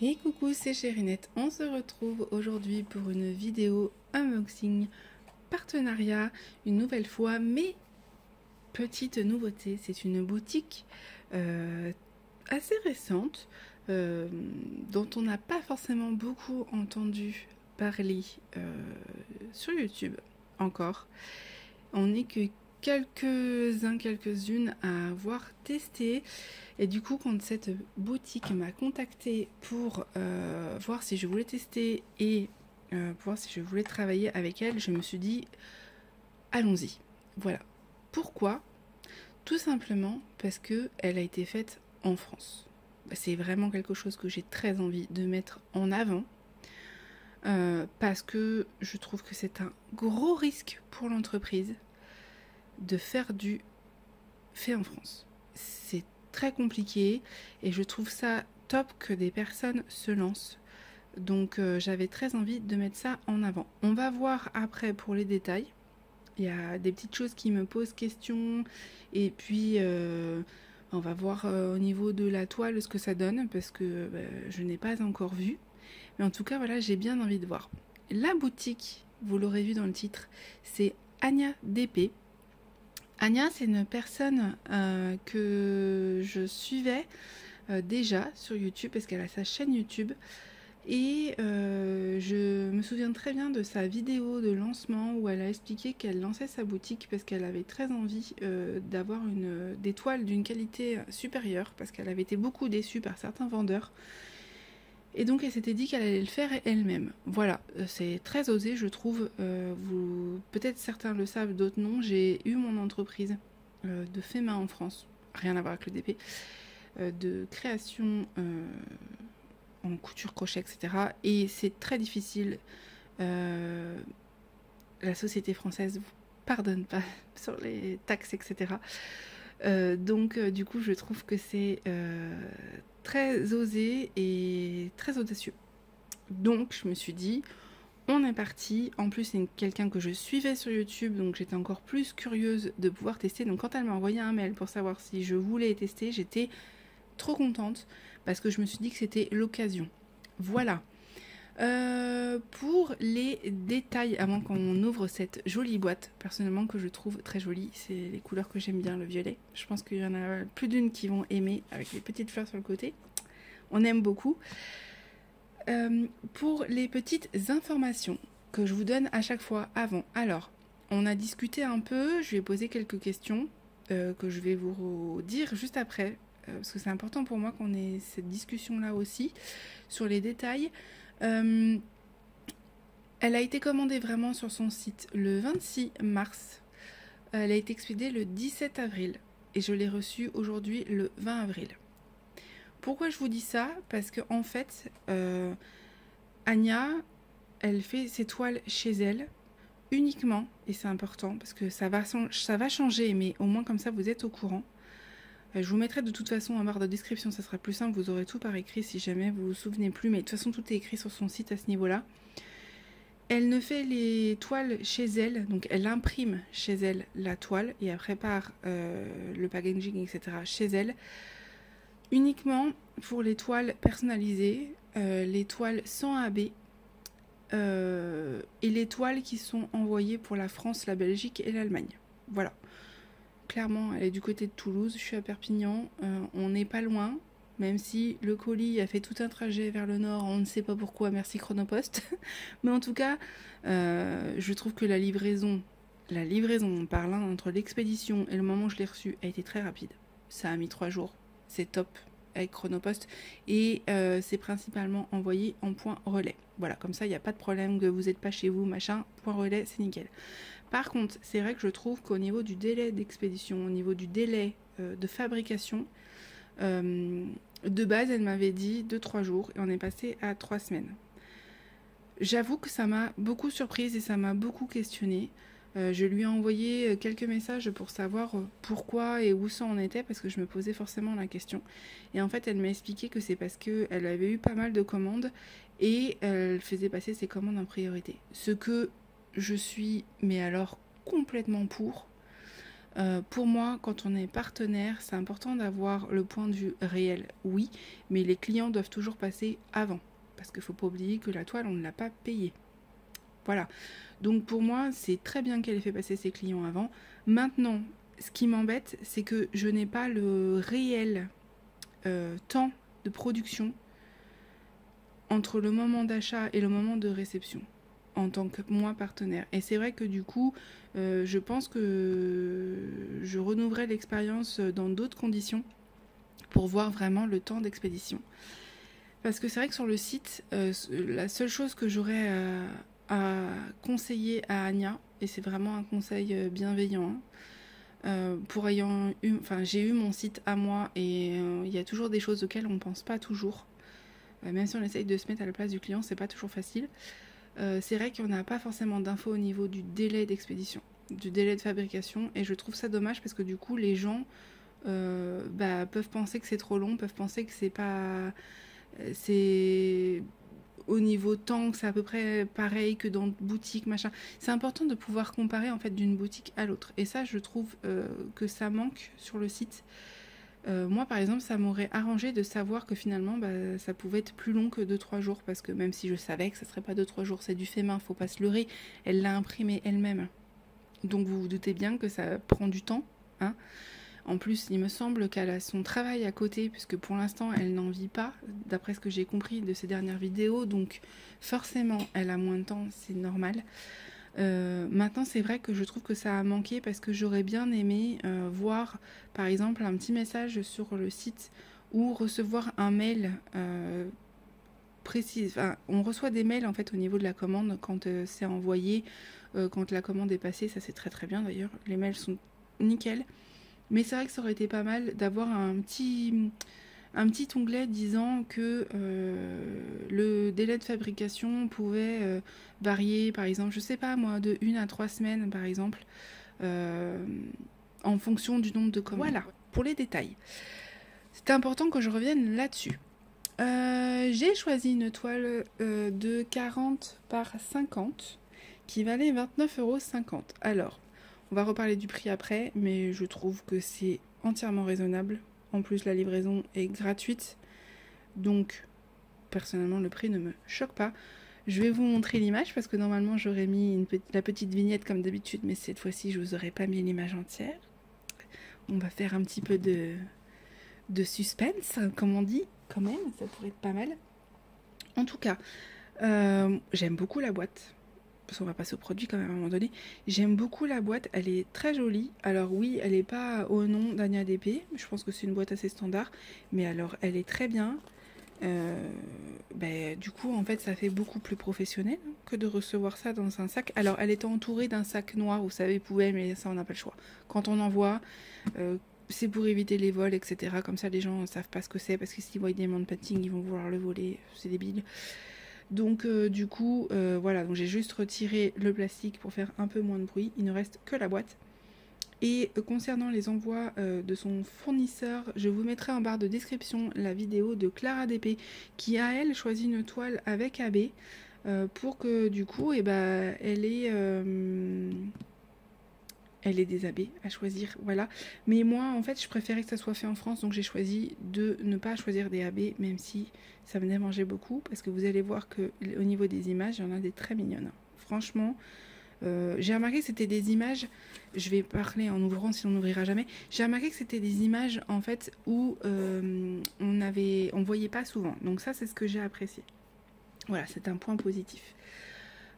Et coucou, c'est Chérinette. On se retrouve aujourd'hui pour une vidéo unboxing partenariat, une nouvelle fois, mais petite nouveauté, c'est une boutique assez récente dont on n'a pas forcément beaucoup entendu parler sur YouTube encore. On n'est que quelques-unes à avoir testé. Et du coup, quand cette boutique m'a contactée pour voir si je voulais tester et pour voir si je voulais travailler avec elle, je me suis dit, allons-y. Voilà. Pourquoi? Tout simplement parce qu'elle a été faite en France. C'est vraiment quelque chose que j'ai très envie de mettre en avant. Parce que je trouve que c'est un gros risque pour l'entreprise de faire du fait en France. C'est très compliqué et je trouve ça top que des personnes se lancent. Donc j'avais très envie de mettre ça en avant. On va voir après pour les détails. Il y a des petites choses qui me posent question et puis on va voir au niveau de la toile ce que ça donne parce que je n'ai pas encore vu. Mais en tout cas voilà, j'ai bien envie de voir. La boutique, vous l'aurez vu dans le titre, c'est Anya DP. Anya, c'est une personne que je suivais déjà sur YouTube parce qu'elle a sa chaîne YouTube et je me souviens très bien de sa vidéo de lancement où elle a expliqué qu'elle lançait sa boutique parce qu'elle avait très envie d'avoir des toiles d'une qualité supérieure parce qu'elle avait été beaucoup déçue par certains vendeurs. Et donc elle s'était dit qu'elle allait le faire elle-même. Voilà, c'est très osé je trouve. Peut-être certains le savent, d'autres non. J'ai eu mon entreprise de fait main en France, rien à voir avec le DP, de création en couture, crochet, etc. Et c'est très difficile. La société française vous pardonne pas sur les taxes, etc. Donc du coup je trouve que c'est très osé et très audacieux. Donc je me suis dit, on est parti. En plus c'est quelqu'un que je suivais sur YouTube, donc j'étais encore plus curieuse de pouvoir tester. Donc quand elle m'a envoyé un mail pour savoir si je voulais tester, j'étais trop contente parce que je me suis dit que c'était l'occasion. Voilà. Pour les détails, avant qu'on ouvre cette jolie boîte, personnellement que je trouve très jolie, c'est les couleurs que j'aime bien, le violet. Je pense qu'il y en a plus d'une qui vont aimer, avec les petites fleurs sur le côté. On aime beaucoup. Pour les petites informations que je vous donne à chaque fois avant. Alors, on a discuté un peu, je lui ai posé quelques questions que je vais vous dire juste après, parce que c'est important pour moi qu'on ait cette discussion-là aussi, sur les détails. Elle a été commandée vraiment sur son site le 26 mars. Elle a été expédiée le 17 avril et je l'ai reçue aujourd'hui le 20 avril. Pourquoi je vous dis ça? Parce que en fait, Anya, elle fait ses toiles chez elle uniquement, et c'est important parce que ça va changer, mais au moins comme ça vous êtes au courant. Je vous mettrai de toute façon en barre de description, ça sera plus simple, vous aurez tout par écrit si jamais vous vous souvenez plus, mais de toute façon tout est écrit sur son site à ce niveau-là. Elle ne fait les toiles chez elle, donc elle imprime chez elle la toile et elle prépare le packaging, etc. chez elle, uniquement pour les toiles personnalisées, les toiles sans AB et les toiles qui sont envoyées pour la France, la Belgique et l'Allemagne. Voilà. Clairement, elle est du côté de Toulouse, je suis à Perpignan, on n'est pas loin, même si le colis a fait tout un trajet vers le nord, on ne sait pas pourquoi, merci Chronopost. Mais en tout cas, je trouve que la livraison, on parle entre l'expédition et le moment où je l'ai reçu, a été très rapide. Ça a mis 3 jours, c'est top avec Chronopost, et c'est principalement envoyé en point relais. Voilà, comme ça, il n'y a pas de problème que vous n'êtes pas chez vous, machin, point relais, c'est nickel. Par contre, c'est vrai que je trouve qu'au niveau du délai d'expédition, au niveau du délai de fabrication, de base, elle m'avait dit 2-3 jours et on est passé à 3 semaines. J'avoue que ça m'a beaucoup surprise et ça m'a beaucoup questionnée. Je lui ai envoyé quelques messages pour savoir pourquoi et où ça en était parce que je me posais forcément la question. Et en fait, elle m'a expliqué que c'est parce qu'elle avait eu pas mal de commandes et elle faisait passer ses commandes en priorité. Ce que je suis, mais alors complètement pour. Pour moi, quand on est partenaire, c'est important d'avoir le point de vue réel, oui, mais les clients doivent toujours passer avant. Parce qu'il ne faut pas oublier que la toile, on ne l'a pas payée. Voilà. Donc pour moi, c'est très bien qu'elle ait fait passer ses clients avant. Maintenant, ce qui m'embête, c'est que je n'ai pas le réel temps de production entre le moment d'achat et le moment de réception en tant que moi partenaire. Et c'est vrai que du coup, je pense que je renouverai l'expérience dans d'autres conditions pour voir vraiment le temps d'expédition. Parce que c'est vrai que sur le site, la seule chose que j'aurais à conseiller à Anya, et c'est vraiment un conseil bienveillant, pour ayant eu, enfin j'ai eu mon site à moi et il y a toujours des choses auxquelles on ne pense pas toujours. Même si on essaye de se mettre à la place du client, c'est pas toujours facile. C'est vrai qu'on n'a pas forcément d'infos au niveau du délai d'expédition, du délai de fabrication, et je trouve ça dommage parce que du coup les gens peuvent penser que c'est trop long, peuvent penser que c'est pas, c'est au niveau temps que c'est à peu près pareil que dans boutique machin. C'est important de pouvoir comparer en fait d'une boutique à l'autre, et ça je trouve que ça manque sur le site. Moi par exemple ça m'aurait arrangé de savoir que finalement ça pouvait être plus long que 2-3 jours, parce que même si je savais que ça serait pas 2-3 jours, c'est du fait main, faut pas se leurrer, elle l'a imprimé elle-même, donc vous vous doutez bien que ça prend du temps, hein. En plus il me semble qu'elle a son travail à côté, puisque pour l'instant elle n'en vit pas d'après ce que j'ai compris de ses dernières vidéos, donc forcément elle a moins de temps, c'est normal. Maintenant c'est vrai que je trouve que ça a manqué, parce que j'aurais bien aimé voir par exemple un petit message sur le site ou recevoir un mail précis. Enfin, on reçoit des mails en fait au niveau de la commande quand c'est envoyé, quand la commande est passée, ça c'est très très bien d'ailleurs, les mails sont nickel, mais c'est vrai que ça aurait été pas mal d'avoir un petit onglet disant que le délai de fabrication pouvait varier, par exemple, je sais pas moi, de 1 à 3 semaines par exemple, en fonction du nombre de commandes. Voilà, pour les détails. C'était important que je revienne là-dessus. J'ai choisi une toile de 40 par 50 qui valait 29,50 €. Alors, on va reparler du prix après, mais je trouve que c'est entièrement raisonnable. En plus, la livraison est gratuite, donc personnellement, le prix ne me choque pas. Je vais vous montrer l'image, parce que normalement, j'aurais mis la petite vignette comme d'habitude, mais cette fois-ci, je vous aurais pas mis l'image entière. On va faire un petit peu de suspense, comme on dit, quand même, ça pourrait être pas mal. En tout cas, j'aime beaucoup la boîte. On va passer au produit quand même à un moment donné. J'aime beaucoup la boîte, elle est très jolie. Alors oui, elle n'est pas au nom d'Anya DP, je pense que c'est une boîte assez standard, mais alors elle est très bien. Du coup en fait ça fait beaucoup plus professionnel que de recevoir ça dans un sac. Alors elle est entourée d'un sac noir, vous savez, poubelle, mais ça on n'a pas le choix. Quand on envoie, c'est pour éviter les vols, etc. Comme ça les gens ne savent pas ce que c'est, parce que s'ils voient des éléments de painting, ils vont vouloir le voler, c'est débile. Donc du coup, voilà, donc j'ai juste retiré le plastique pour faire un peu moins de bruit. Il ne reste que la boîte. Et concernant les envois de son fournisseur, je vous mettrai en barre de description la vidéo de Clara DP, qui a elle choisi une toile avec AB pour que du coup, elle est des AB à choisir, voilà. Mais moi, en fait, je préférais que ça soit fait en France, donc j'ai choisi de ne pas choisir des AB, même si ça me dérangeait beaucoup, parce que vous allez voir que au niveau des images, il y en a des très mignonnes. Franchement, j'ai remarqué que c'était des images, je vais parler en ouvrant si on n'ouvrira jamais, j'ai remarqué que c'était des images, en fait, où on voyait pas souvent. Donc ça, c'est ce que j'ai apprécié. Voilà, c'est un point positif.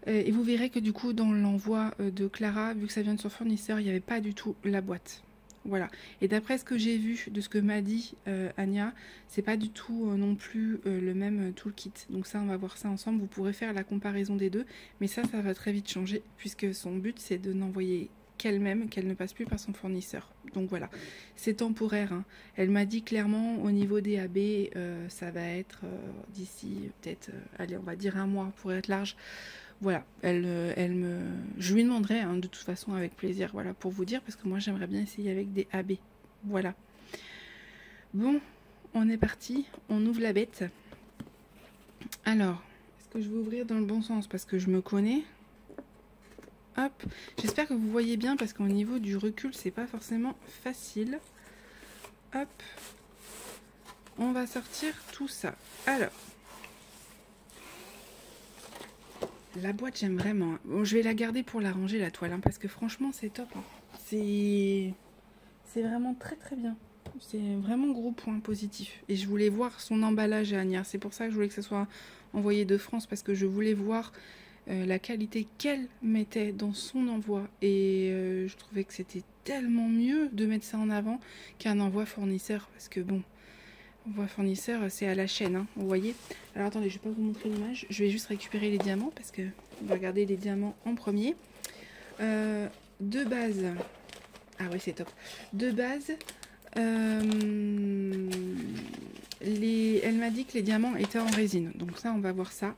Et vous verrez que du coup dans l'envoi de Clara, vu que ça vient de son fournisseur, il n'y avait pas du tout la boîte. Voilà. Et d'après ce que j'ai vu, de ce que m'a dit Anya, c'est pas du tout non plus le même toolkit. Donc ça, on va voir ça ensemble. Vous pourrez faire la comparaison des deux. Mais ça va très vite changer, puisque son but, c'est de n'envoyer qu'elle-même, qu'elle ne passe plus par son fournisseur. Donc voilà, c'est temporaire, hein. Elle m'a dit clairement, au niveau des AB, ça va être d'ici peut-être, allez, on va dire 1 mois pour être large. Voilà, je lui demanderai hein, de toute façon avec plaisir, voilà, pour vous dire, parce que moi j'aimerais bien essayer avec des AB. Voilà. Bon, on est parti, on ouvre la bête. Alors, est-ce que je vais ouvrir dans le bon sens, parce que je me connais? Hop, j'espère que vous voyez bien parce qu'au niveau du recul, c'est pas forcément facile. Hop, on va sortir tout ça. Alors, la boîte, j'aime vraiment. Bon, je vais la garder pour la ranger, la toile, hein, parce que franchement, c'est top. Hein. C'est vraiment très très bien. C'est vraiment gros point positif. Et je voulais voir son emballage à Ania. C'est pour ça que je voulais que ça soit envoyé de France, parce que je voulais voir la qualité qu'elle mettait dans son envoi. Et je trouvais que c'était tellement mieux de mettre ça en avant qu'un envoi fournisseur. Parce que bon, envoi fournisseur, c'est à la chaîne, hein, vous voyez. Alors attendez, je vais pas vous montrer l'image. Je vais juste récupérer les diamants, parce que on va regarder les diamants en premier. De base... Ah oui, c'est top. De base... elle m'a dit que les diamants étaient en résine, donc ça on va voir ça.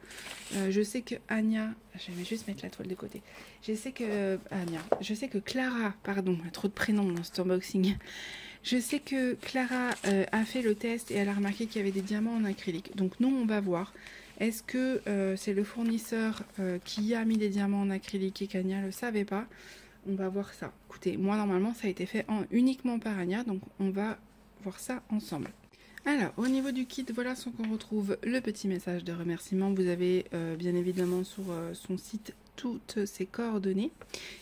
Je sais que Ania, je vais juste mettre la toile de côté. Je sais que Clara, pardon, il y a trop de prénoms dans cet unboxing. Je sais que Clara a fait le test et elle a remarqué qu'il y avait des diamants en acrylique. Donc nous on va voir. Est-ce que c'est le fournisseur qui a mis des diamants en acrylique et qu'Ania ne le savait pas? On va voir ça. Écoutez, moi normalement ça a été fait uniquement par Ania, donc on va voir ça ensemble. Alors, au niveau du kit, voilà ce qu'on retrouve, le petit message de remerciement. Vous avez bien évidemment sur son site toutes ses coordonnées.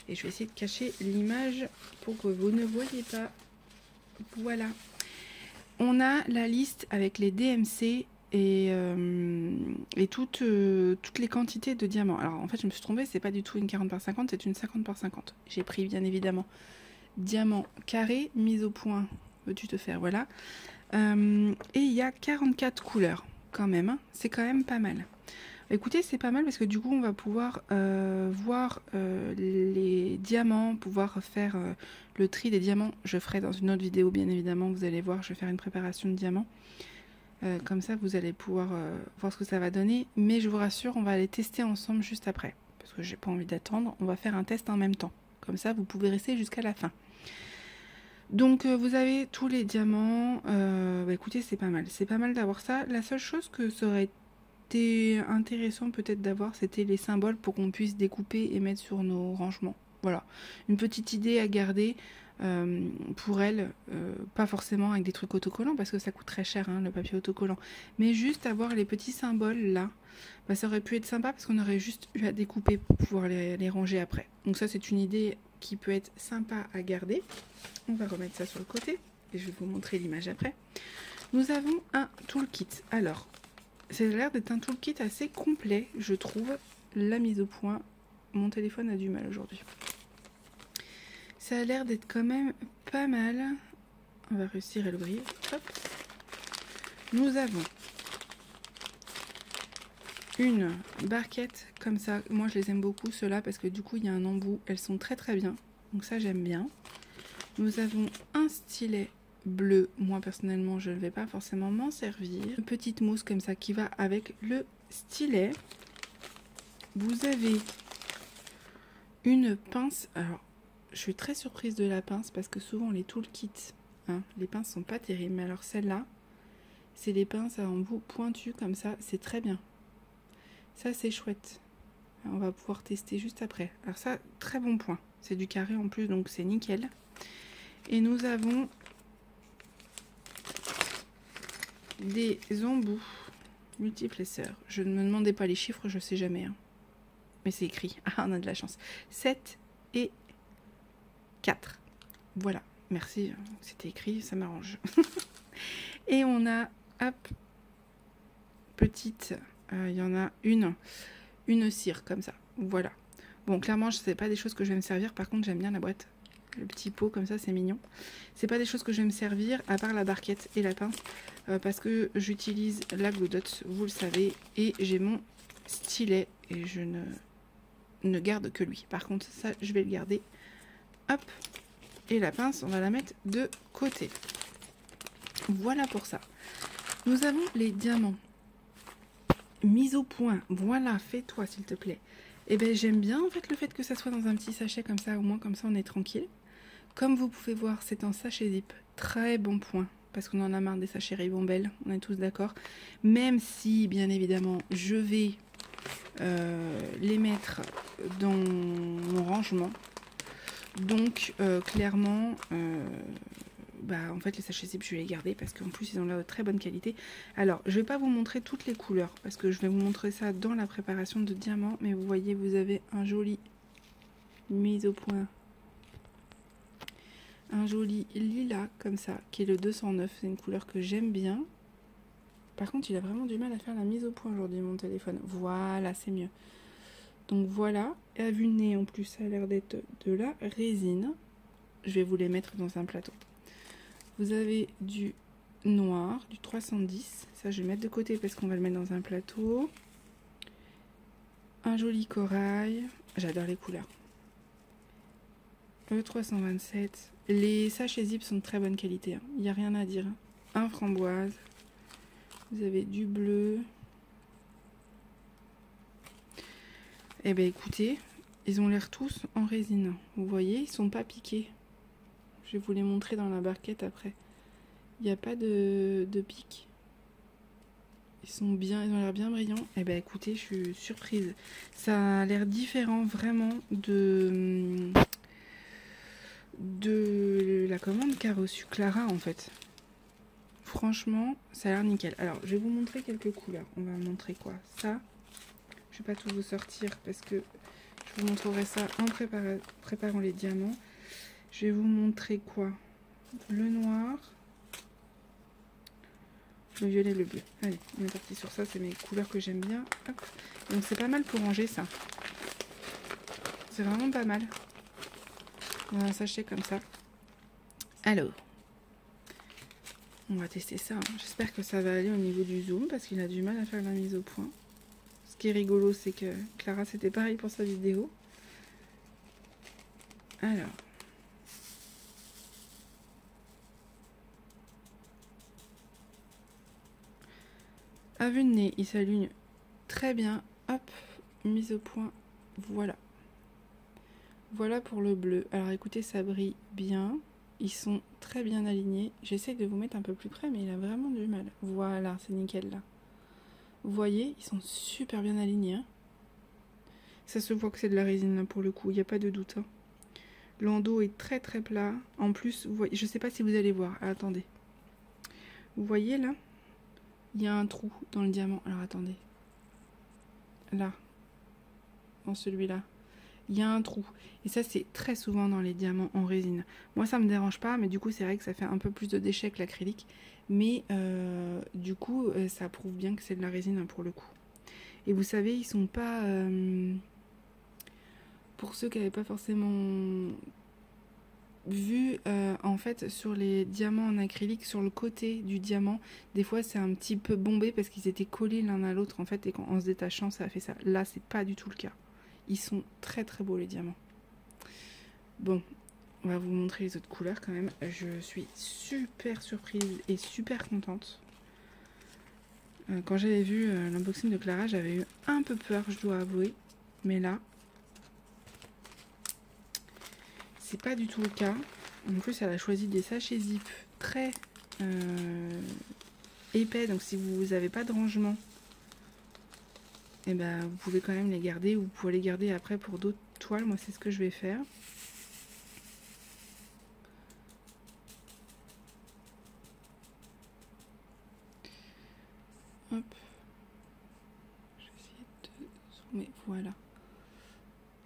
Et je vais essayer de cacher l'image pour que vous ne voyez pas. Voilà. On a la liste avec les DMC et toutes les quantités de diamants. Alors en fait je me suis trompée, c'est pas du tout une 40 par 50, c'est une 50 par 50. J'ai pris bien évidemment diamant carré, mise au point, veux-tu te faire, voilà. Et il y a 44 couleurs quand même, hein. C'est quand même pas mal. Écoutez, c'est pas mal parce que du coup on va pouvoir voir les diamants, pouvoir faire le tri des diamants. Je ferai dans une autre vidéo bien évidemment, vous allez voir, je vais faire une préparation de diamants. Comme ça vous allez pouvoir voir ce que ça va donner, mais je vous rassure, on va les tester ensemble juste après parce que j'ai pas envie d'attendre. On va faire un test en même temps, comme ça vous pouvez rester jusqu'à la fin. Donc vous avez tous les diamants. Écoutez, c'est pas mal d'avoir ça. La seule chose que ça aurait été intéressant peut-être d'avoir, c'était les symboles pour qu'on puisse découper et mettre sur nos rangements. Voilà, une petite idée à garder. Pour elle, pas forcément avec des trucs autocollants parce que ça coûte très cher, hein, le papier autocollant, mais juste avoir les petits symboles là, bah, ça aurait pu être sympa parce qu'on aurait juste eu à découper pour pouvoir les ranger après. Donc ça c'est une idée qui peut être sympa à garder. On va remettre ça sur le côté et je vais vous montrer l'image après. Nous avons un toolkit. Alors ça a l'air d'être un toolkit assez complet, je trouve. La mise au point, mon téléphone a du mal aujourd'hui. Ça a l'air d'être quand même pas mal. On va réussir à l'ouvrir. Hop. Nous avons une barquette comme ça. Moi, je les aime beaucoup, ceux-là, parce que du coup, il y a un embout. Elles sont très très bien. Donc ça, j'aime bien. Nous avons un stylet bleu. Moi, personnellement, je ne vais pas forcément m'en servir. Une petite mousse comme ça qui va avec le stylet. Vous avez une pince. Alors, je suis très surprise de la pince parce que souvent les toolkits, hein, les pinces sont pas terribles. Mais alors celle-là, c'est des pinces à embout pointu comme ça, c'est très bien. Ça c'est chouette. On va pouvoir tester juste après. Alors ça, très bon point. C'est du carré en plus, donc c'est nickel. Et nous avons des embouts multiflesseurs. Je ne me demandais pas les chiffres, je sais jamais. Hein. Mais c'est écrit. Ah, on a de la chance. 7 et 4. Voilà, merci, c'était écrit, ça m'arrange. Et on a, hop, petite, il y en a une cire comme ça, voilà. Bon, clairement, ce n'est pas des choses que je vais me servir, par contre, j'aime bien la boîte. Le petit pot comme ça, c'est mignon. C'est pas des choses que je vais me servir, à part la barquette et la pince, parce que j'utilise la Glue Dot, vous le savez, et j'ai mon stylet, et je ne garde que lui. Par contre, ça, je vais le garder. Hop, et la pince, on va la mettre de côté. Voilà pour ça. Nous avons les diamants. Mise au point. Voilà, fais-toi s'il te plaît. Et bien j'aime bien en fait le fait que ça soit dans un petit sachet comme ça, au moins comme ça on est tranquille. Comme vous pouvez voir, c'est un sachet zip. Très bon point. Parce qu'on en a marre des sachets Ribambelle, on est tous d'accord. Même si, bien évidemment, je vais les mettre dans mon rangement. Donc clairement, en fait les sachets zip je vais les garder parce qu'en plus ils ont l'air de très bonne qualité. Alors je vais pas vous montrer toutes les couleurs parce que je vais vous montrer ça dans la préparation de diamants, mais vous voyez vous avez un joli mise au point, un joli lilas comme ça qui est le 209, c'est une couleur que j'aime bien. Par contre il a vraiment du mal à faire la mise au point aujourd'hui mon téléphone. Voilà, c'est mieux. Donc voilà, à vue de nez en plus ça a l'air d'être de la résine. Je vais vous les mettre dans un plateau. Vous avez du noir, du 310, ça je vais mettre de côté parce qu'on va le mettre dans un plateau. Un joli corail, j'adore les couleurs. Le 327, les sachets zip sont de très bonne qualité, il n'y a rien à dire. Un framboise, vous avez du bleu. Eh bien écoutez, ils ont l'air tous en résine. Vous voyez, ils sont pas piqués. Je vais vous les montrer dans la barquette après. Il n'y a pas de pique. Ils ont l'air bien brillants. Eh bien écoutez, je suis surprise. Ça a l'air différent vraiment de la commande qu'a reçue Clara en fait. Franchement, ça a l'air nickel. Alors, je vais vous montrer quelques couleurs. On va montrer quoi? Ça. Je vais pas tout vous sortir parce que je vous montrerai ça en préparant les diamants. Je vais vous montrer quoi? Le noir, le violet, le bleu. Allez, on est parti sur ça, c'est mes couleurs que j'aime bien. Hop. Donc c'est pas mal pour ranger ça. C'est vraiment pas mal. On un sachet comme ça. Alors, on va tester ça. J'espère que ça va aller au niveau du zoom parce qu'il a du mal à faire la mise au point. Ce qui est rigolo, c'est que Clara, c'était pareil pour sa vidéo. Alors. À vue de nez, il s'aligne très bien. Hop, mise au point. Voilà. Voilà pour le bleu. Alors écoutez, ça brille bien. Ils sont très bien alignés. J'essaie de vous mettre un peu plus près, mais il a vraiment du mal. Voilà, c'est nickel là. Vous voyez, ils sont super bien alignés. Hein. Ça se voit que c'est de la résine là pour le coup, il n'y a pas de doute. Hein. L'endos est très très plat. En plus, vous voyez, je ne sais pas si vous allez voir. Ah, attendez. Vous voyez là? Il y a un trou dans le diamant. Alors attendez. Là. Dans celui-là. Il y a un trou. Et ça, c'est très souvent dans les diamants en résine. Moi, ça me dérange pas, mais du coup, c'est vrai que ça fait un peu plus de déchets que l'acrylique. Mais du coup, ça prouve bien que c'est de la résine hein, pour le coup. Et vous savez, ils sont pas... pour ceux qui n'avaient pas forcément vu, en fait, sur les diamants en acrylique, sur le côté du diamant, des fois, c'est un petit peu bombé parce qu'ils étaient collés l'un à l'autre, en fait, et en se détachant, ça a fait ça. Là, c'est pas du tout le cas. Ils sont très très beaux les diamants. Bon, on va vous montrer les autres couleurs quand même. Je suis super surprise et super contente. Quand j'avais vu l'unboxing de Clara, j'avais eu un peu peur, je dois avouer. Mais là, c'est pas du tout le cas. En plus, elle a choisi des sachets zip très épais. Donc si vous n'avez pas de rangement, et ben, vous pouvez quand même les garder. Ou vous pouvez les garder après pour d'autres toiles. Moi, c'est ce que je vais faire. Hop. Je vais essayer de zoomer. Voilà.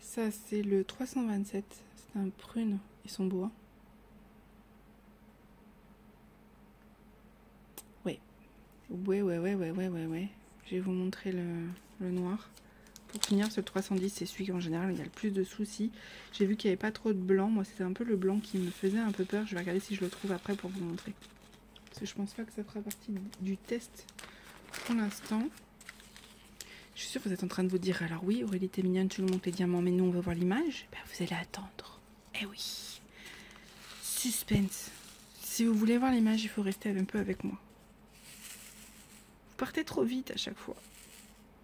Ça, c'est le 327. C'est un prune. Ils sont beaux. Hein. Ouais. Ouais. Je vais vous montrer le noir. Pour finir, ce 310, c'est celui qu'en général, il y a le plus de soucis. J'ai vu qu'il n'y avait pas trop de blanc. Moi, c'était un peu le blanc qui me faisait un peu peur. Je vais regarder si je le trouve après pour vous montrer. Parce que je pense pas que ça fera partie du test pour l'instant. Je suis sûre que vous êtes en train de vous dire, alors oui, Aurélie, t'es mignonne, tu nous montres les diamants, mais nous, on veut voir l'image. Ben, vous allez attendre. Eh oui. Suspense. Si vous voulez voir l'image, il faut rester un peu avec moi. Vous partez trop vite à chaque fois.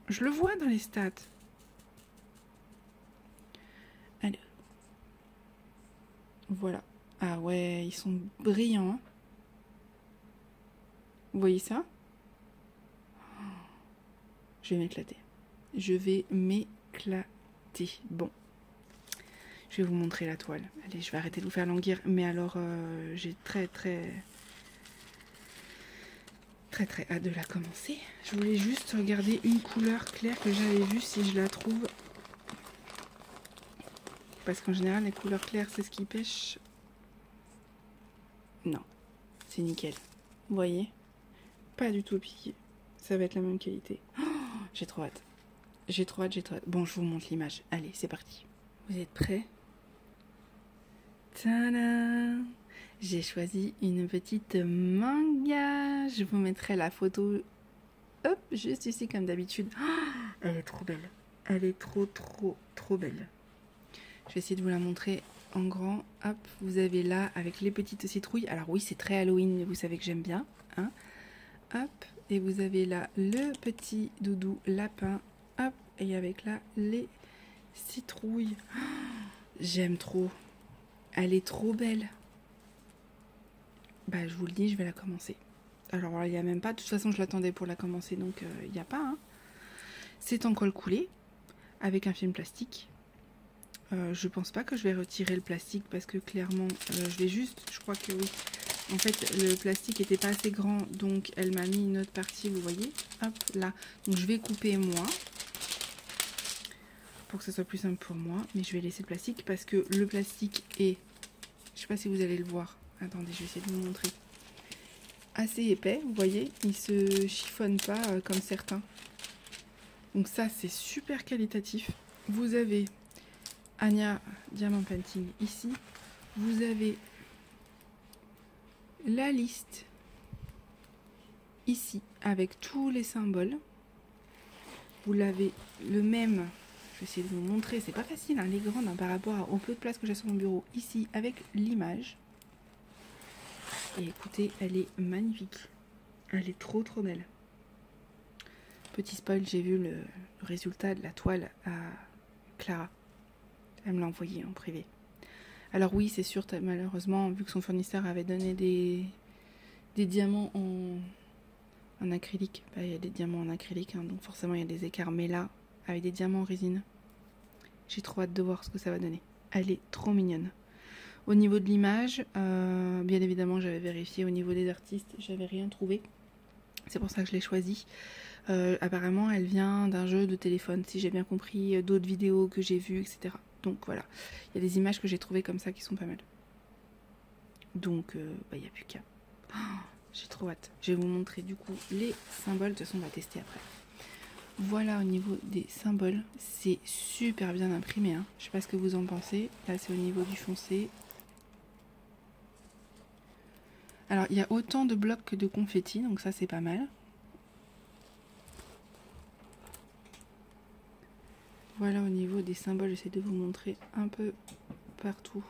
Je le vois dans les stats. Allez. Voilà. Ah ouais, ils sont brillants. Hein. Vous voyez ça? Je vais m'éclater. je vais m'éclater. Bon, je vais vous montrer la toile. Allez, je vais arrêter de vous faire languir, mais alors j'ai très hâte de la commencer. Je voulais juste regarder une couleur claire que j'avais vue, si je la trouve. Parce qu'en général, les couleurs claires, c'est ce qui pêche. Non, c'est nickel. Vous voyez? Pas du tout piqué. Ça va être la même qualité. Oh, j'ai trop hâte. J'ai trop hâte. Bon, je vous montre l'image. Allez, c'est parti. Vous êtes prêts? Tadam! J'ai choisi une petite manga. Je vous mettrai la photo, hop, juste ici comme d'habitude. Oh, elle est trop belle. Elle est trop belle. Je vais essayer de vous la montrer en grand. Hop, vous avez là avec les petites citrouilles. Alors oui, c'est très Halloween, mais vous savez que j'aime bien. Hein. Hop, et vous avez là le petit doudou lapin. Hop, et avec là les citrouilles. Oh, j'aime trop. Elle est trop belle. Bah, je vous le dis, je vais la commencer. Alors, il n'y a même pas. De toute façon, je l'attendais pour la commencer, donc il n'y a pas. Hein. C'est en colle coulée, avec un film plastique. Je pense pas que je vais retirer le plastique parce que clairement, je vais juste, je crois que oui. En fait, le plastique était pas assez grand, donc elle m'a mis une autre partie, vous voyez. Hop, là. Donc, je vais couper moi. Pour que ce soit plus simple pour moi. Mais je vais laisser le plastique parce que le plastique est, je sais pas si vous allez le voir. Attendez, je vais essayer de vous montrer. Assez épais, vous voyez. Il se chiffonne pas comme certains. Donc ça, c'est super qualitatif. Vous avez Anya Diamant Painting ici. Vous avez la liste ici avec tous les symboles. Vous l'avez le même. Je vais essayer de vous montrer. C'est pas facile, hein, les grandes, hein, par rapport au peu de place que j'ai sur mon bureau. Ici avec l'image. Et écoutez, elle est magnifique. Elle est trop belle. Petit spoil, j'ai vu le résultat de la toile à Clara. Elle me l'a envoyé en privé. Alors oui, c'est sûr, malheureusement, vu que son fournisseur avait donné des diamants en acrylique, bah, il y a des diamants en acrylique, hein, donc forcément il y a des écarts. Mais là, avec des diamants en résine, j'ai trop hâte de voir ce que ça va donner. Elle est trop mignonne. Au niveau de l'image, bien évidemment, j'avais vérifié. Au niveau des artistes, j'avais rien trouvé. C'est pour ça que je l'ai choisie. Apparemment, elle vient d'un jeu de téléphone, si j'ai bien compris, d'autres vidéos que j'ai vues, etc. Donc voilà, il y a des images que j'ai trouvées comme ça qui sont pas mal. Donc, il n'y a plus qu'à. Oh, j'ai trop hâte. Je vais vous montrer du coup les symboles. De toute façon, on va tester après. Voilà au niveau des symboles. C'est super bien imprimé. Hein. Je sais pas ce que vous en pensez. Là, c'est au niveau du foncé. Alors, il y a autant de blocs que de confettis, donc ça, c'est pas mal. Voilà au niveau des symboles, j'essaie de vous montrer un peu partout.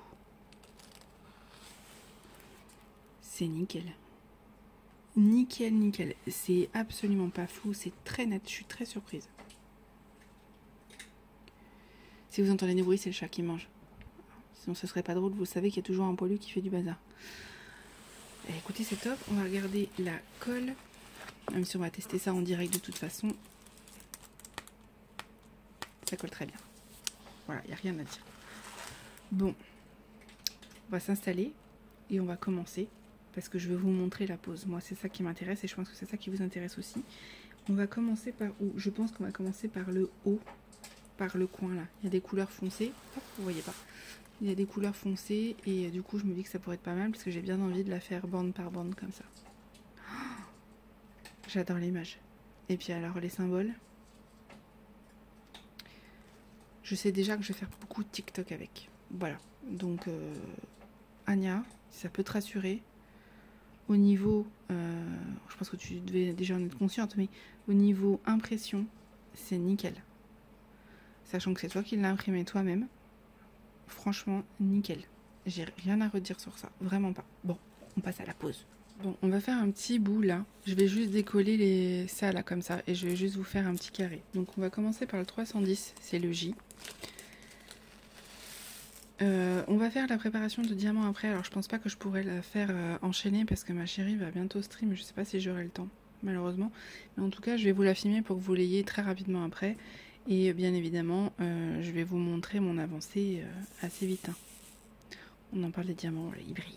C'est nickel. Nickel. C'est absolument pas flou, c'est très net, je suis très surprise. Si vous entendez des bruits, c'est le chat qui mange. Sinon, ce serait pas drôle, vous savez qu'il y a toujours un poilu qui fait du bazar. Et écoutez, c'est top. On va regarder la colle. Même si on va tester ça en direct de toute façon. Ça colle très bien. Voilà, il n'y a rien à dire. Bon, on va s'installer et on va commencer parce que je vais vous montrer la pose. Moi, c'est ça qui m'intéresse et je pense que c'est ça qui vous intéresse aussi. On va commencer par où? Je pense qu'on va commencer par le haut, par le coin là. Il y a des couleurs foncées. Hop, vous voyez pas. Il y a des couleurs foncées et du coup, je me dis que ça pourrait être pas mal parce que j'ai bien envie de la faire bande par bande comme ça. Oh, j'adore l'image. Et puis alors, les symboles. Je sais déjà que je vais faire beaucoup de TikTok avec. Voilà. Donc, Anya, si ça peut te rassurer, au niveau, je pense que tu devais déjà en être consciente, mais au niveau impression, c'est nickel. Sachant que c'est toi qui l'as imprimé toi-même. Franchement, nickel. J'ai rien à redire sur ça. Vraiment pas. Bon, on passe à la pause. Bon, on va faire un petit bout là. Je vais juste décoller ça là comme ça. Et je vais juste vous faire un petit carré. Donc on va commencer par le 310. C'est le J. On va faire la préparation de diamant après. Alors je pense pas que je pourrais la faire enchaîner parce que ma chérie va bientôt stream. Je sais pas si j'aurai le temps, malheureusement. Mais en tout cas, je vais vous la filmer pour que vous l'ayez très rapidement après. Et bien évidemment, je vais vous montrer mon avancée assez vite. Hein. On en parle des diamants, là, ils brillent.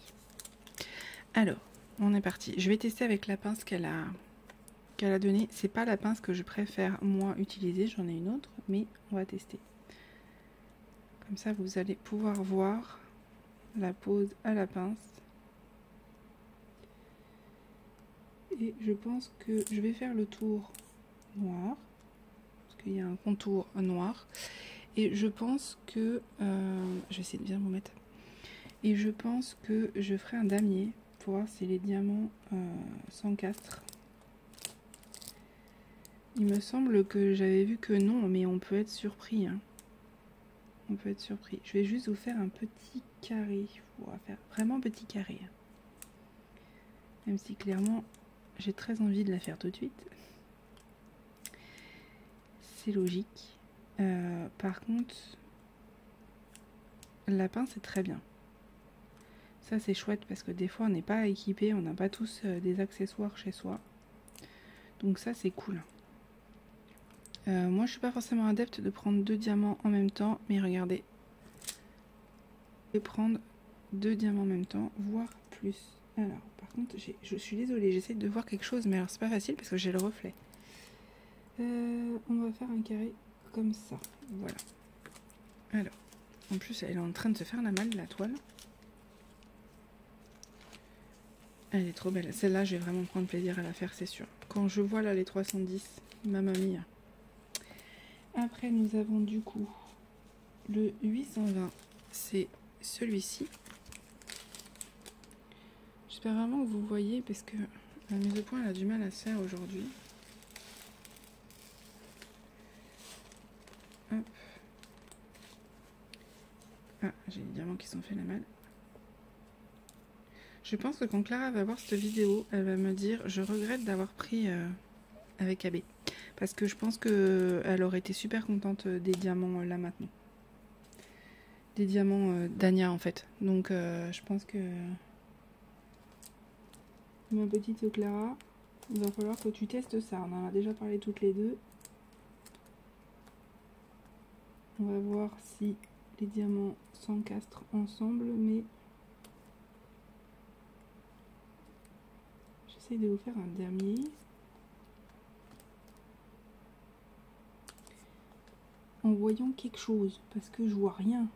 Alors, on est parti. Je vais tester avec la pince qu'elle a donnée. C'est pas la pince que je préfère moi utiliser, j'en ai une autre, mais on va tester. Comme ça, vous allez pouvoir voir la pose à la pince. Et je pense que je vais faire le tour noir, parce qu'il y a un contour noir. Et je pense que... je vais essayer de bien vous mettre. Et je pense que je ferai un damier pour voir si les diamants s'encastrent. Il me semble que j'avais vu que non, mais on peut être surpris. Hein. On peut être surpris. Je vais juste vous faire un petit carré. On va faire vraiment petit carré. Même si clairement, j'ai très envie de la faire tout de suite. C'est logique. Par contre, la pince est très bien. Ça c'est chouette parce que des fois on n'est pas équipé, on n'a pas tous des accessoires chez soi. Donc ça c'est cool. Moi je suis pas forcément adepte de prendre 2 diamants en même temps, mais regardez. Je vais prendre 2 diamants en même temps, voire plus. Alors par contre je suis désolée, j'essaie de voir quelque chose, mais alors c'est pas facile parce que j'ai le reflet. On va faire un carré comme ça, voilà. Alors, en plus elle est en train de se faire la malle la toile. Elle est trop belle. Celle-là, je vais vraiment prendre plaisir à la faire, c'est sûr. Quand je vois là les 310, mamma mia. Après, nous avons du coup le 820. C'est celui-ci. J'espère vraiment que vous voyez parce que la mise au point, elle a du mal à se faire aujourd'hui. Hop. Ah, j'ai les diamants qui sont fait la malle. Je pense que quand Clara va voir cette vidéo, elle va me dire « Je regrette d'avoir pris avec AB ». Parce que je pense qu'elle aurait été super contente des diamants là maintenant. Des diamants d'Ania en fait. Donc je pense que... Ma petite Clara, il va falloir que tu testes ça. On en a déjà parlé toutes les deux. On va voir si les diamants s'encastrent ensemble, mais... J'essaie de vous faire un damier. En voyant quelque chose, parce que je vois rien.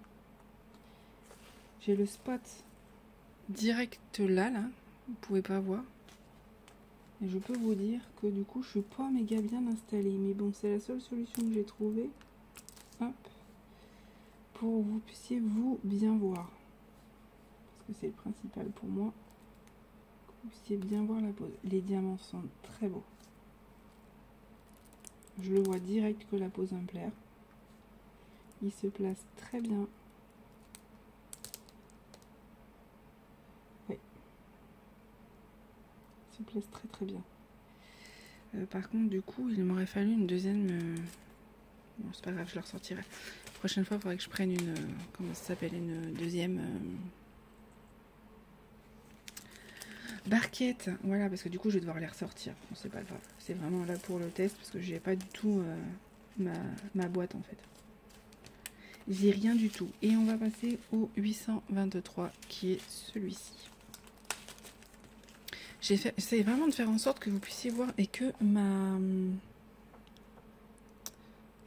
J'ai le spot direct là, vous pouvez pas voir. Et je peux vous dire que du coup, je suis pas méga bien installée. Mais bon, c'est la seule solution que j'ai trouvée. Hop. Pour que vous puissiez vous bien voir. Parce que c'est le principal pour moi. Que vous puissiez bien voir la pose. Les diamants sont très beaux. Je le vois direct que la pose va me plaire. Il se place très bien. Oui. Il se place très très bien. Par contre, du coup, il m'aurait fallu une deuxième... Bon, c'est pas grave, je le ressortirai. La prochaine fois, il faudrait que je prenne une... comment ça s'appelle? Une deuxième... barquette. Voilà, parce que du coup, je vais devoir les ressortir. Bon, c'est pas grave. C'est vraiment là pour le test, parce que j'ai pas du tout ma boîte, en fait. J'ai rien du tout. Et on va passer au 823, qui est celui-ci. J'essaie vraiment de faire en sorte que vous puissiez voir et que ma...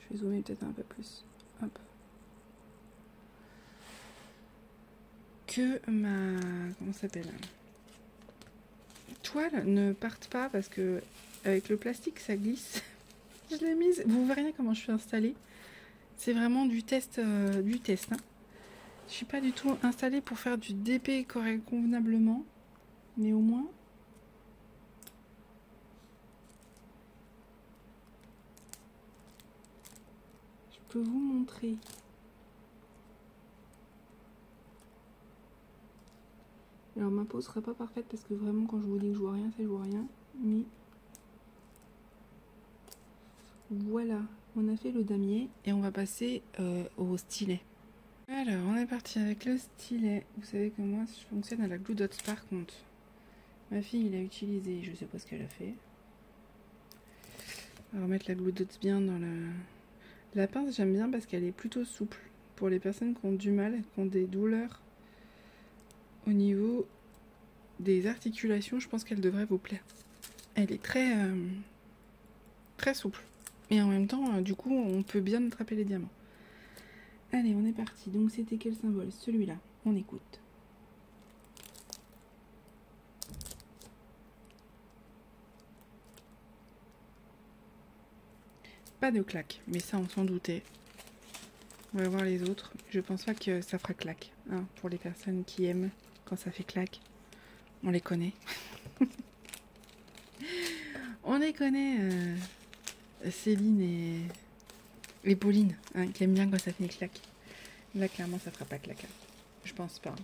Je vais zoomer peut-être un peu plus. Hop. Que ma... comment ça s'appelle? Toile ne parte pas parce que avec le plastique ça glisse. Je l'ai mise. Vous verrez rien comment je suis installée. C'est vraiment du test. Hein. Je suis pas du tout installée pour faire du DP correct convenablement. Mais au moins... je peux vous montrer. Alors ma pose sera pas parfaite parce que vraiment quand je vous dis que je vois rien, c'est je vois rien. Mais voilà, on a fait le damier et on va passer au stylet. Alors on est parti avec le stylet. Vous savez que moi je fonctionne à la glue dots par contre. Ma fille l'a utilisé, je sais pas ce qu'elle a fait. On va remettre la glue dots bien dans La pince, j'aime bien parce qu'elle est plutôt souple. Pour les personnes qui ont du mal, qui ont des douleurs au niveau des articulations, je pense qu'elle devrait vous plaire. Elle est très souple. Et en même temps, du coup, on peut bien attraper les diamants. Allez, on est parti. Donc, c'était quel symbole? Celui-là. On écoute. Pas de claque, mais ça, on s'en doutait. On va voir les autres. Je pense pas que ça fera claque. Hein, pour les personnes qui aiment quand ça fait claque. On les connaît. On les connaît. Céline et Pauline, hein, qui aiment bien quand ça fait claque. Là, clairement, ça fera pas claque. Je pense pas.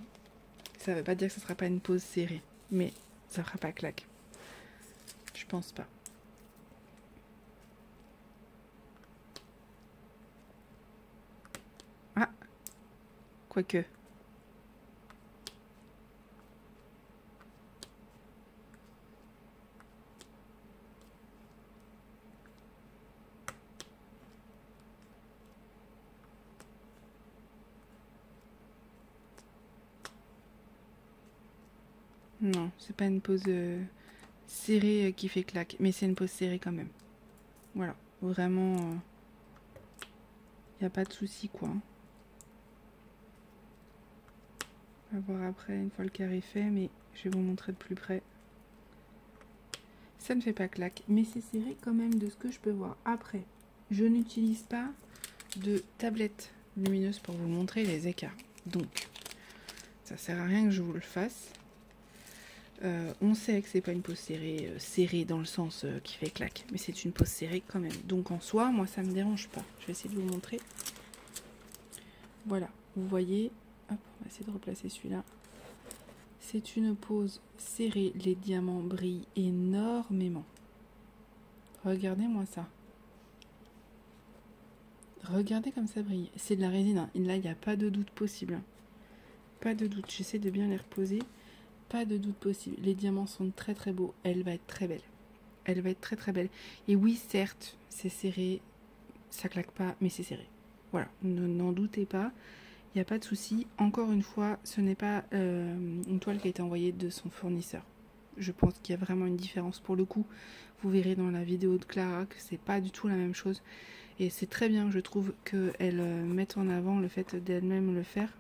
Ça veut pas dire que ça sera pas une pause serrée, mais ça fera pas claque. Je pense pas. Ah, quoique. Non, c'est pas une pause serrée qui fait claque, mais c'est une pause serrée quand même. Voilà, vraiment, y a pas de souci quoi. On va voir après une fois le carré fait, mais je vais vous montrer de plus près. Ça ne fait pas claque, mais c'est serré quand même de ce que je peux voir. Après, je n'utilise pas de tablette lumineuse pour vous montrer les écarts. Donc, ça sert à rien que je vous le fasse. On sait que c'est pas une pause serrée, serrée dans le sens qui fait claque, mais c'est une pause serrée quand même. Donc en soi, moi ça me dérange pas. Je vais essayer de vous montrer. Voilà, vous voyez. Hop, on va essayer de replacer celui-là. C'est une pause serrée. Les diamants brillent énormément. Regardez-moi ça. Regardez comme ça brille. C'est de la résine. Hein. Là, il n'y a pas de doute possible. Hein. Pas de doute. J'essaie de bien les reposer. Pas de doute possible. Les diamants sont très très beaux. Elle va être très belle. Elle va être très très belle. Et oui, certes, c'est serré. Ça claque pas, mais c'est serré. Voilà. N'en doutez pas. Il n'y a pas de souci. Encore une fois, ce n'est pas une toile qui a été envoyée de son fournisseur. Je pense qu'il y a vraiment une différence pour le coup. Vous verrez dans la vidéo de Clara que c'est pas du tout la même chose. Et c'est très bien, je trouve, qu'elle mette en avant le fait d'elle-même le faire.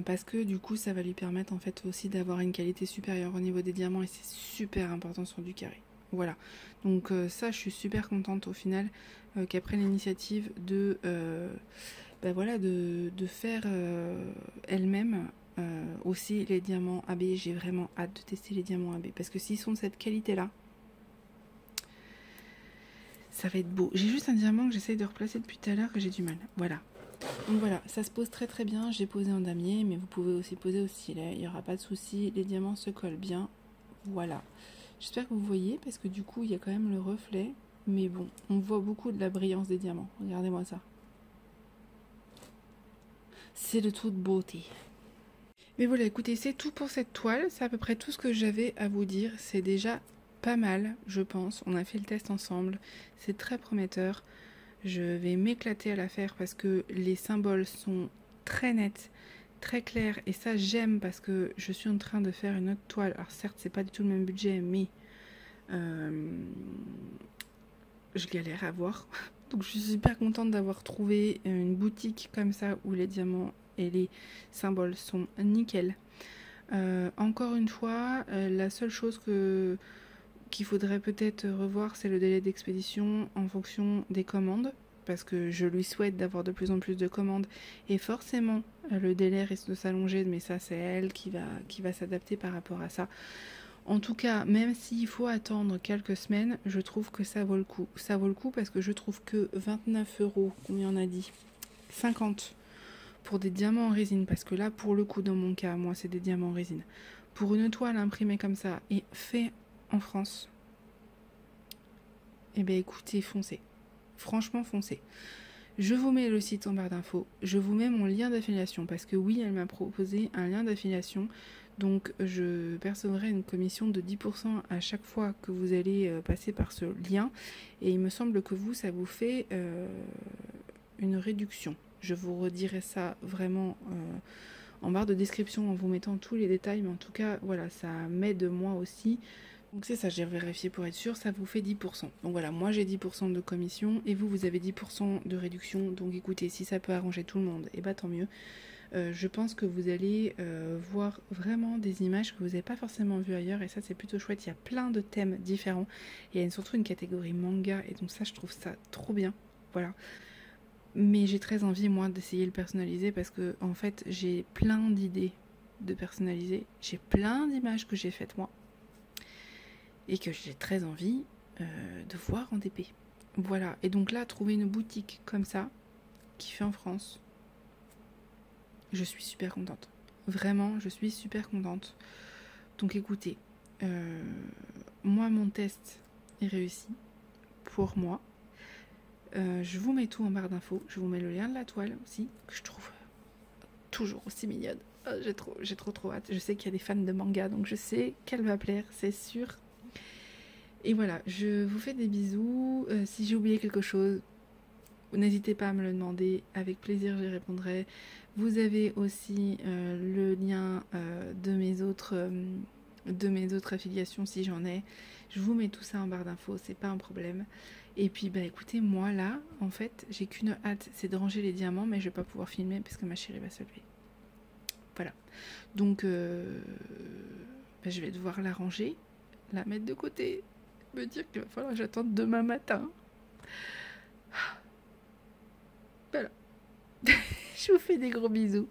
Parce que du coup, ça va lui permettre en fait aussi d'avoir une qualité supérieure au niveau des diamants. Et c'est super important sur du carré. Voilà. Donc ça, je suis super contente au final qu'elle prenne l'initiative de... voilà, de faire elle-même aussi les diamants AB. J'ai vraiment hâte de tester les diamants AB. Parce que s'ils sont de cette qualité-là, ça va être beau. J'ai juste un diamant que j'essaye de replacer depuis tout à l'heure que j'ai du mal. Voilà. Donc voilà, ça se pose très très bien. J'ai posé en damier, mais vous pouvez aussi poser au stylet. Il n'y aura pas de souci. Les diamants se collent bien. Voilà. J'espère que vous voyez parce que du coup, il y a quand même le reflet. Mais bon, on voit beaucoup de la brillance des diamants. Regardez-moi ça. C'est de toute beauté. Mais voilà, écoutez, c'est tout pour cette toile. C'est à peu près tout ce que j'avais à vous dire. C'est déjà pas mal, je pense. On a fait le test ensemble. C'est très prometteur. Je vais m'éclater à la faire parce que les symboles sont très nets, très clairs. Et ça, j'aime parce que je suis en train de faire une autre toile. Alors certes, c'est pas du tout le même budget, mais je galère à voir. Donc je suis super contente d'avoir trouvé une boutique comme ça où les diamants et les symboles sont nickel. Encore une fois, la seule chose qu'il faudrait peut-être revoir, c'est le délai d'expédition en fonction des commandes, parce que je lui souhaite d'avoir de plus en plus de commandes, et forcément le délai risque de s'allonger, mais ça c'est elle qui va s'adapter par rapport à ça. En tout cas, même s'il faut attendre quelques semaines, je trouve que ça vaut le coup. Ça vaut le coup parce que je trouve que 29 €, combien on a dit 50 pour des diamants en résine, parce que là, pour le coup, dans mon cas, moi, c'est des diamants en résine. Pour une toile imprimée comme ça et fait en France, eh bien, écoutez, foncez. Franchement, foncez. Je vous mets le site en barre d'infos. Je vous mets mon lien d'affiliation, parce que oui, elle m'a proposé un lien d'affiliation. Donc je percevrai une commission de 10% à chaque fois que vous allez passer par ce lien. Et il me semble que vous, ça vous fait une réduction. Je vous redirai ça vraiment en barre de description en vous mettant tous les détails. Mais en tout cas, voilà, ça m'aide moi aussi. Donc c'est ça, j'ai vérifié pour être sûr, ça vous fait 10%. Donc voilà, moi j'ai 10% de commission et vous, vous avez 10% de réduction. Donc écoutez, si ça peut arranger tout le monde, et bah tant mieux. Je pense que vous allez voir vraiment des images que vous n'avez pas forcément vues ailleurs et ça c'est plutôt chouette. Il y a plein de thèmes différents et il y a surtout une catégorie manga et donc ça je trouve ça trop bien. Voilà. Mais j'ai très envie moi d'essayer le personnaliser parce que en fait j'ai plein d'idées de personnaliser. J'ai plein d'images que j'ai faites moi et que j'ai très envie de voir en DP. Voilà. Et donc là, trouver une boutique comme ça qui fait en France, je suis super contente. Vraiment, je suis super contente. Donc écoutez, moi mon test est réussi pour moi. Je vous mets tout en barre d'infos. Je vous mets le lien de la toile aussi, que je trouve toujours aussi mignonne. J'ai trop hâte. Je sais qu'il y a des fans de manga, donc je sais qu'elle va plaire, c'est sûr. Et voilà, je vous fais des bisous. Si j'ai oublié quelque chose, n'hésitez pas à me le demander, avec plaisir j'y répondrai. Vous avez aussi le lien de mes autres affiliations si j'en ai. Je vous mets tout ça en barre d'infos, c'est pas un problème. Et puis bah écoutez, moi là, en fait, j'ai qu'une hâte, c'est de ranger les diamants, mais je vais pas pouvoir filmer parce que ma chérie va se lever. Voilà. Donc je vais devoir la ranger, la mettre de côté, me dire qu'il va falloir que j'attende demain matin. Voilà. Je vous fais des gros bisous.